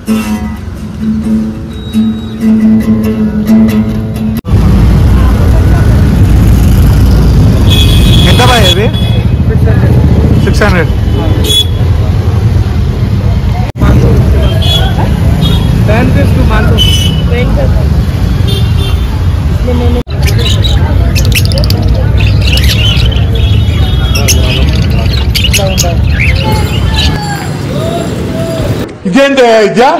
ఎంత బాయ్ ఇది? 600. ఇదేంటి ఇద్యా?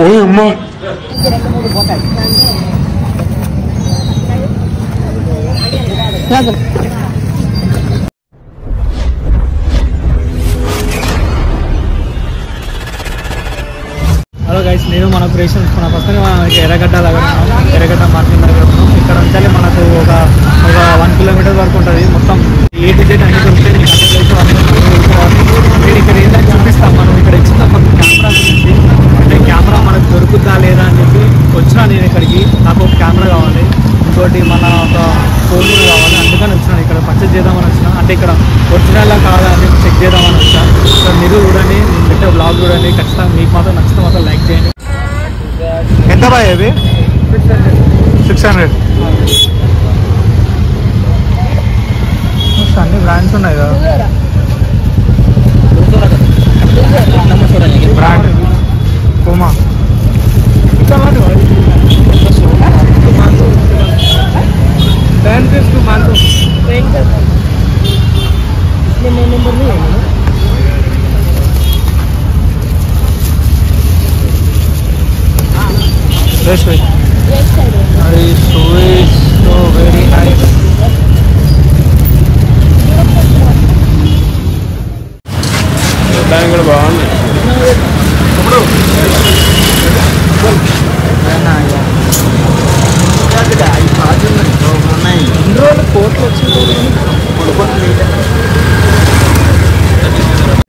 ఓ అమ్మ, హలో గైస్, నేను మన క్రియేషన్స్ మన ప్రస్తుతం మనకి ఎర్రగడ్డ మార్కెట్ దగ్గర ఉన్నాం. ఇక్కడ నుంచి మనకు ఒక 1 కిలోమీటర్ వరకు ఉంటుంది. మొత్తం ఏ టు జెడ్ అన్ని దొరుకుతాయి. నేను ఇక్కడ ఏంటంటే చూపిస్తాం. మనం ఇక్కడ ఇచ్చిన కెమెరా గురించి, అంటే కెమెరా మనకు దొరుకుతా లేదా అని చెప్పి వచ్చినా నేను ఇక్కడికి. నాకు ఒక కెమెరా కావాలి, ఇంకోటి మన ఒక ఫోన్ కూడా కావాలి. అందుకని వచ్చినాను ఇక్కడ పర్చేజ్ చేద్దామని వచ్చినా. అంటే ఇక్కడ ఒరిజినల్ కాదా అని చెక్ చేద్దామని వచ్చా. సో మీరు చూడండి, నేను పెట్టే బ్లాగ్ చూడండి. ఖచ్చితంగా మీకు మాత్రం నచ్చితే మాత్రం లైక్ చేయండి. ఎంత బాయ్ అది? 600. అన్ని బ్రాండ్స్ ఉన్నాయి కదా. Brand Puma. Fresh way. Nice, sweet, so very nice. దాని కూడా బాగుంది.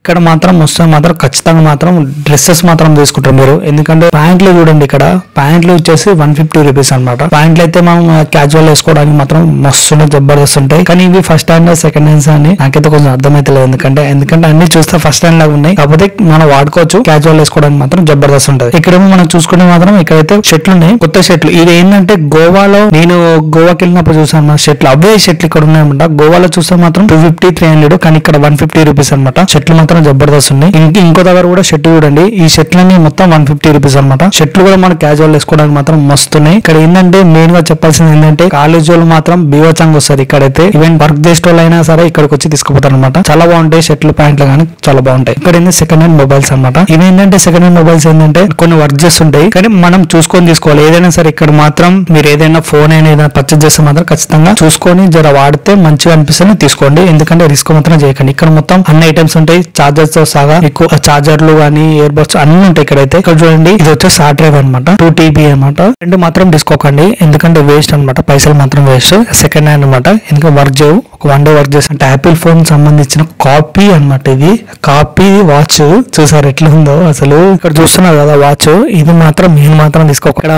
ఇక్కడ మాత్రం వస్తే మాత్రం ఖచ్చితంగా మాత్రం డ్రెస్సెస్ మాత్రం తీసుకుంటారు మీరు. ఎందుకంటే ప్యాంట్లు చూడండి, ఇక్కడ ప్యాంట్లు వచ్చేసి 150 రూపీస్ అనమాట. ప్యాంట్లు అయితే మనం క్యాజువల్ వేసుకోవడానికి మాత్రం మస్తు జబర్దస్త్ ఉంటాయి. కానీ ఇవి ఫస్ట్ హ్యాండ్ సెకండ్ హ్యాండ్స్ అని నాకైతే కొంచెం అర్థమైతే లేదు. ఎందుకంటే అన్ని చూస్తే ఫస్ట్ హ్యాండ్ లాగా ఉన్నాయి. కాకపోతే మనం వాడుకోవచ్చు, క్యాజువల్ వేసుకోవడానికి మాత్రం జబర్దస్త్ ఉంటుంది. ఇక్కడేమో మనం చూసుకుంటే మాత్రం ఇక్కడైతే షర్ట్లు ఉన్నాయి, కొత్త షర్ట్లు. ఇది ఏంటంటే గోవాలో నేను గోవాకి వెళ్ళినప్పుడు చూసాను షర్ట్లు. అవే షర్ట్లు ఇక్కడ ఉన్నాయన్నమాట. గోవాలో చూస్తే మాత్రం 250, 300, కానీ ఇక్కడ 150 రూపీస్ అనమాట. షర్ట్లు మాత్రం జబర్దస్త్ ఉన్నాయి. ఇంకో దగ్గర కూడా షర్ట్ చూడండి. ఈ షర్ట్లన్నీ మొత్తం 150 రూపీస్ అనమాట. షర్ట్లు కూడా మన క్యాజువల్ వేసుకోవడానికి మాత్రం మస్తున్నాయి. ఇక్కడ ఏంటంటే మెయిన్ గా చెప్పాల్సింది ఏంటంటే కాలేజ్ వాళ్ళు మాత్రం బీవచంగా వస్తారు. ఇక్కడైతే ఈవెన్ వర్క్ చేసే వాళ్ళు అయినా సరే ఇక్కడికి వచ్చి తీసుకుపోతారు అనమాట. చాలా బాగుంటాయి షర్ట్లు, ప్యాంట్లు కానీ చాలా బాగుంటాయి. ఇక్కడ ఏంటంటే సెకండ్ హ్యాండ్ మొబైల్స్ అనమాట. ఇవి ఏంటంటే సెకండ్ హ్యాండ్ మొబైల్స్ ఏంటంటే కొన్ని వర్క్ చేస్తుంటాయి, కానీ మనం చూసుకొని తీసుకోవాలి. ఏదైనా సరే ఇక్కడ మాత్రం మీరు ఏదైనా ఫోన్ అయినా పర్చేజ్ చేస్తే మాత్రం ఖచ్చితంగా చూసుకొని జర వాడితే మంచిగా అనిపిస్తుంది తీసుకోండి. ఎందుకంటే రిస్క్ మాత్రం చేయకండి. ఇక్కడ మొత్తం అన్ని ఐటమ్స్ ఉంటాయి, చార్జర్స్ తో సహా. ఎక్కువ చార్జర్లు కానీ ఇయర్ బడ్స్ అన్ని ఉంటాయి ఇక్కడైతే. ఇక్కడ చూడండి, ఇది వచ్చేసి హార్డ్ డ్రైవ్ అనమాట, 2 TB అనమాట. రెండు మాత్రం తీసుకోకండి, ఎందుకంటే వేస్ట్ అనమాట, పైసలు మాత్రం వేస్ట్. సెకండ్ హ్యాండ్ అనమాట, ఎందుకంటే వర్క్ చేయవు. ఒక 1 డే వర్క్ చేసి అంటే యాపిల్ ఫోన్ సంబంధించిన కాపీ అనమాట. ఇది కాపీ వాచ్ చూసారు ఎట్లా ఉందో అసలు. ఇక్కడ చూస్తున్నారు కదా వాచ్, ఇది మాత్రం మీరు మాత్రం తీసుకోక. ఇక్కడ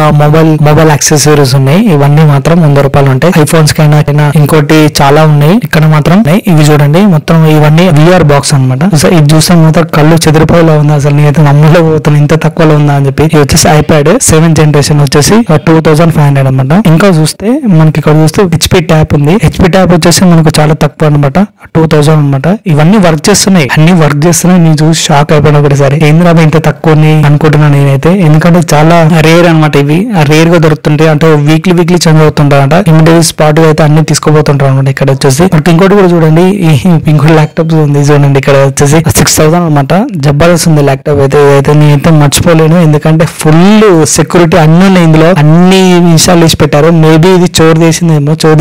మొబైల్ యాక్సెసరీస్ ఉన్నాయి, ఇవన్నీ మాత్రం 100 రూపాయలు ఉంటాయి. ఐఫోన్స్ కైనా ఇంకోటి చాలా ఉన్నాయి ఇక్కడ మాత్రం. ఇవి చూడండి మొత్తం ఇవన్నీ VR బాక్స్ అనమాట. ఇది చూస్తే మాత్రం కళ్ళు చెదిరిపోయేలా ఉంది అసలు. నేనైతే నమ్మలో పోతాను ఇంత తక్కువలో ఉందా అని చెప్పి. ఇది వచ్చేసి iPad 7th జనరేషన్ వచ్చేసి 2500 అనమాట. ఇంకా చూస్తే మనకి ఇక్కడ చూస్తే HP ట్యాప్ ఉంది. HP ట్యాప్ వచ్చేసి మనకు చాలా తక్కువ అనమాట, 2000 అనమాట. ఇవన్నీ వర్క్ చేస్తున్నాయి, అన్ని వర్క్ చేస్తున్నాయి. నేను చూసి షాక్ అయిపోయినా ఒకటిసారి, ఏంద్రా ఇంత తక్కువ అనుకుంటున్నాను నేనైతే. ఎందుకంటే చాలా రేర్ అనమాట, ఇవి రేర్ గా దొరుకుతుంటాయి. అంటే వీక్లీ చేంజ్ అవుతుంటారంట. ఇమీడియట్ స్పాట్ గా అయితే అన్ని తీసుకోబోతుంటారు అనమాట. ఇక్కడ వచ్చేసి ఇంకోటి కూడా చూడండి, ఇంకోటి ల్యాప్టాప్ ఉంది చూడండి. ఇక్కడ వచ్చేసి 6000 అనమాట. జబర్దస్త్ ఉంది ల్యాప్టాప్ అయితే. ఇదైతే నేనైతే మర్చిపోలేను, ఎందుకంటే ఫుల్ సెక్యూరిటీ అన్ని ఉన్నాయి ఇందులో, అన్ని ఇన్స్టాల్ చేసి పెట్టారు. మేబీ ఇది చోరు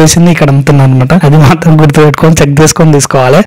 చేసింది ఇక్కడ అమ్ముతున్నాను అనమాట. అది మాత్రం గుర్తు పెట్టుకొని చెక్ చేసుకొని తీసుకోవాలి.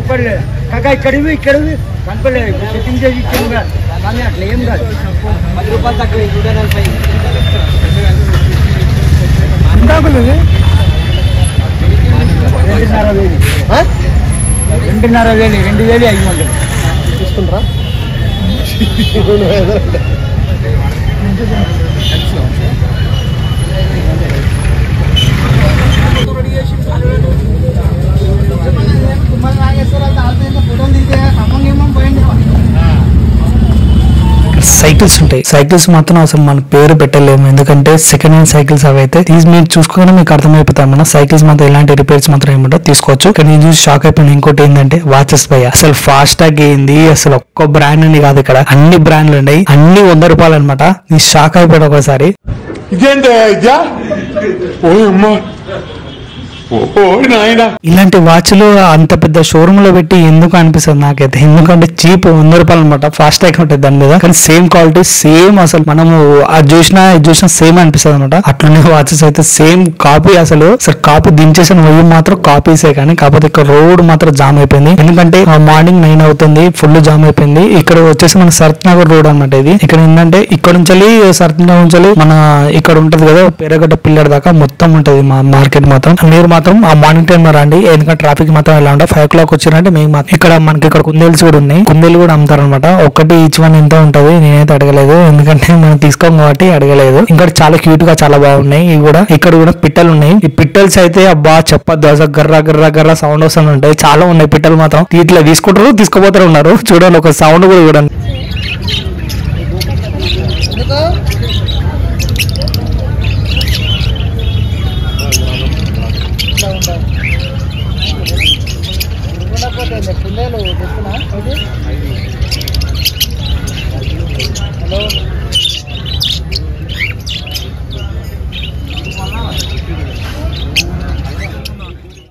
కనపడలేదు కాకా ఇక్కడివి కనపడలేదు సెట్టింగ్ చేసి ఇచ్చాము కానీ అట్లా ఏం కాదు 10 రూపాయలు తక్కువ 140 2,500 తీసుకుంటారా సైకిల్స్ ఉంటాయి. సైకిల్స్ మాత్రం అసలు మన పేరు పెట్టలేము, ఎందుకంటే సెకండ్ హ్యాండ్ సైకిల్స్ అవి అయితే మీరు చూసుకుని మీకు అర్థమైపోతాయి మన సైకిల్స్ మాత్రం ఎలాంటి రిపేర్స్ మాత్రం ఏమంటో తీసుకోవచ్చు. కానీ నేను చూసి షాక్ అయిపోయిన ఇంకోటి ఏంటంటే వాచెస్ భయ అసలు ఫాస్ట్ ట్యాగ్ ఏంది, అసలు ఒక్క బ్రాండ్ అని కాదు, ఇక్కడ అన్ని బ్రాండ్లు ఉన్నాయి, అన్ని 100 రూపాయలు అనమాట. నేను షాక్ అయిపోయాడు ఒకసారి. ఇలాంటి వాచ్లు అంత పెద్ద షోరూమ్ లో పెట్టి ఎందుకు అనిపిస్తుంది నాకైతే, ఎందుకంటే చీప్ 100 రూపాయలు అనమాట. ఫాస్ట్ ట్యాగ్ ఉంటుంది దాని మీద, కానీ సేమ్ క్వాలిటీ సేమ్, అసలు మనము అది చూసినా సేమ్ అనిపిస్తుంది అనమాట. అట్లనే వాచెస్ అయితే సేమ్ కాపీ, అసలు కాపీ దించేసిన వయ్యి మాత్రం కాపీసే, కానీ కాకపోతే ఇక్కడ రోడ్ మాత్రం జామ్ అయిపోయింది. ఎందుకంటే మార్నింగ్ 9 అవుతుంది, ఫుల్ జామ్ అయిపోయింది. ఇక్కడ వచ్చేసి మన సరత్ నగర్ రోడ్ అనమాట ఇది. ఇక్కడ ఏంటంటే ఇక్కడ నుంచి సరత్ నగర్ నుంచి మన ఇక్కడ ఉంటది కదా పేరగడ్డ పిల్లర్ దాకా మొత్తం ఉంటది మార్కెట్ మాత్రం. మీరు మాత్రం ఆ మార్నింగ్ టైం లో రండి, ఎందుకంటే ట్రాఫిక్ మాత్రం ఎలా ఉంటుంది. 5 o'clock వచ్చిరంటే మీకు మాత్రం ఇక్కడ మనకి ఇక్కడ కుందేల్స్ కూడా ఉన్నాయి, కుందేలు కూడా అమ్ముతారు అనమాట. ఒకటి ఈచ్ వన్ ఎంత ఉంటది నేనైతే అడగలేదు, ఎందుకంటే మనం తీసుకోం కాబట్టి అడగలేదు. ఇంకా చాలా క్యూట్ గా చాలా బాగున్నాయి. ఇవి కూడా ఇక్కడ కూడా పిట్టలు ఉన్నాయి. ఈ పిట్టల్స్ అయితే అబ్బా చెప్పద్దు, అసలు గర్ర సౌండ్ వస్తూనే ఉంటాయి. చాలా ఉన్నాయి పిట్టలు మాత్రం. ఇట్లా తీసుకుంటారు తీసుకుపోతారు ఉన్నారు. చూడండి ఒక సౌండ్ కూడా చూడండి.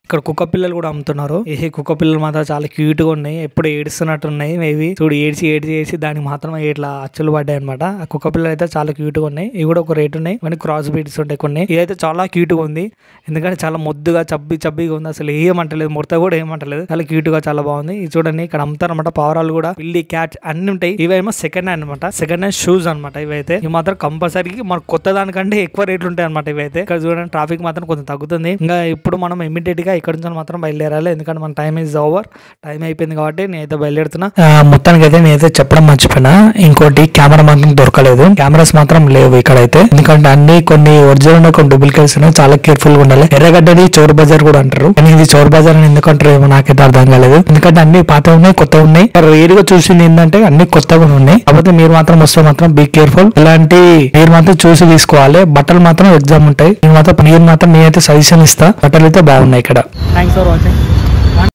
ఇక్కడ కుక్క పిల్లలు కూడా అమ్ముతున్నారు. ఈ కుక్క పిల్లలు మాత్రం చాలా క్యూట్ గా ఉన్నాయి, ఎప్పుడు ఏడుస్తున్నట్టు ఉన్నాయి. మేబీ చూడు ఏడ్చి దానికి మాత్రం ఇట్లా అచ్చులు పడ్డాయి అనమాట. ఆ కుక్క పిల్లలు అయితే చాలా క్యూట్ గా ఉన్నాయి. ఇవి కూడా ఒక రేట్ ఉన్నాయి, కానీ క్రాస్ బీడ్స్ ఉంటాయి కొన్ని. ఇదైతే చాలా క్యూట్ గా ఉంది, ఎందుకంటే చాలా మొద్దుగా చబ్బిగా ఉంది. అసలు ఏమంటలేదు, ముడత కూడా ఏమంటలేదు, చాలా క్యూట్ గా చాలా బాగుంది. ఇది చూడండి ఇక్కడ అమ్ముతారు అనమాట. పావురాలు కూడా, పిల్లి, క్యాట్ అన్ని ఉంటాయి. ఇవేమో సెకండ్ హ్యాండ్ అనమాట, సెకండ్ హ్యాండ్ షూస్ అనమాట. ఇవైతే ఇవి మాత్రం కంపల్సరీ మన కొత్త దానికంటే ఎక్కువ రేట్లు ఉంటాయి అనమాట. ఇవైతే ఇక్కడ చూడండి ట్రాఫిక్ మాత్రం కొంచెం తగ్గుతుంది. ఇంకా ఇప్పుడు మనం ఇమీడియట్ గా ఇక్కడ నుంచి మాత్రం బయలుదేరాలి, ఎందుకంటే మన టైం ఈజ్ ఓవర్, టైం అయిపోయింది కాబట్టి నేనైతే బయలుదేరుతున్నా. మొత్తానికి అయితే నేనైతే చెప్పడం మర్చిపోయినా, ఇంకోటి కెమెరా మాత్రం దొరకలేదు, కెమెరాస్ మాత్రం లేవు ఇక్కడైతే, ఎందుకంటే అన్ని కొన్ని ఒరిజినల్ ఉన్నాయి, కొన్ని డూప్లికేట్స్ ఉన్నాయి. చాలా కేర్ఫుల్ గా ఉండాలి. ఎర్రగడ్డని చోర్ బజార్ కూడా అంటారు, కానీ ఇది చోర్ బజార్ అని ఎందుకంటారు ఏమో నాకైతే అర్థం కాలేదు, ఎందుకంటే అన్ని పాత ఉన్నాయి, కొత్త ఉన్నాయి. రేర్ గా చూసింది ఏంటంటే అన్ని కొత్తగా ఉన్నాయి. కాకపోతే మీరు మాత్రం వస్తే మాత్రం బీ కేర్ఫుల్, ఇలాంటి మీరు మాత్రం చూసి తీసుకోవాలి. బట్టలు మాత్రం ఎగ్జామ్ ఉంటాయి, మీరు మాత్రం నేనైతే సజెషన్ ఇస్తా, బట్టలు అయితే బాగున్నాయి ఇక్కడ. Thanks for watching.